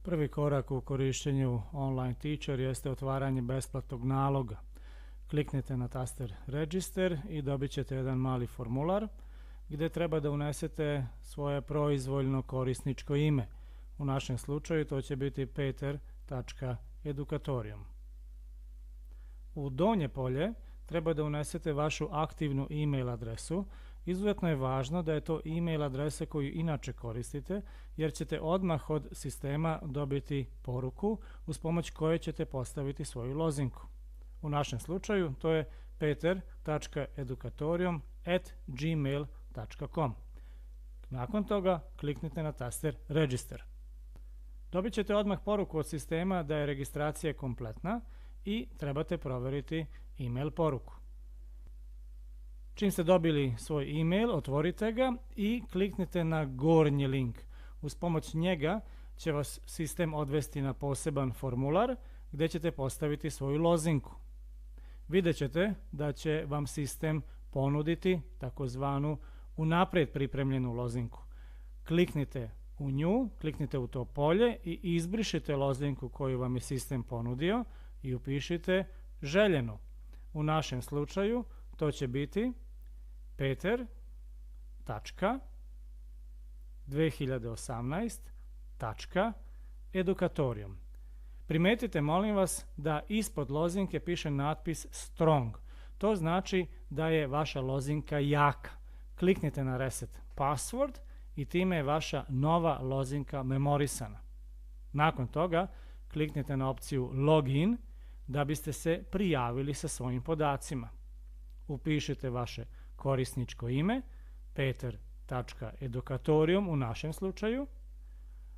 Prvi korak u korištenju Online Teacher jeste otvaranje besplatnog naloga. Kliknite na taster Register i dobit ćete jedan mali formular gdje treba da unesete svoje proizvoljno korisničko ime. U našem slučaju to će biti peter.edukatorium. U donje polje treba da unesete vašu aktivnu e-mail adresu. Izuzetno je važno da je to e-mail adresa koju inače koristite, jer ćete odmah od sistema dobiti poruku uz pomoć koje ćete postaviti svoju lozinku. U našem slučaju to je peter.edukatorium@gmail.com. Nakon toga kliknite na taster Register. Dobit ćete odmah poruku od sistema da je registracija kompletna i trebate provjeriti e-mail poruku. Čim ste dobili svoj e-mail, otvorite ga i kliknite na gornji link. Uz pomoć njega će vas sistem odvesti na poseban formular gdje ćete postaviti svoju lozinku. Vidjet ćete da će vam sistem ponuditi takozvanu unaprijed pripremljenu lozinku. Kliknite u nju, kliknite u to polje i izbrišite lozinku koju vam je sistem ponudio i upišite željenu. U našem slučaju to će biti peter.2018.edukatorium. Primetite, molim vas, da ispod lozinke piše natpis Strong. To znači da je vaša lozinka jaka. Kliknite na Reset Password i time je vaša nova lozinka memorisana. Nakon toga kliknite na opciju Login da biste se prijavili sa svojim podacima. Upišite vaše korisničko ime, peter.edukatorium u našem slučaju,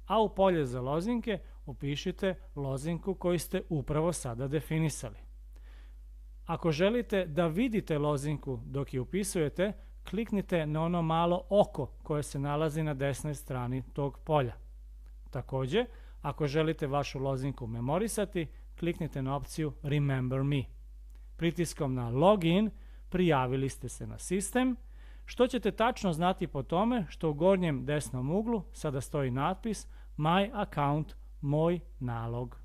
a u polje za lozinke upišite lozinku koju ste upravo sada definisali. Ako želite da vidite lozinku dok je upisujete, kliknite na ono malo oko koje se nalazi na desnoj strani tog polja. Također, ako želite vašu lozinku memorisati, kliknite na opciju Remember Me. Pritiskom na Login prijavili ste se na sistem, što ćete tačno znati po tome što u gornjem desnom uglu sada stoji natpis My Account, moj nalog.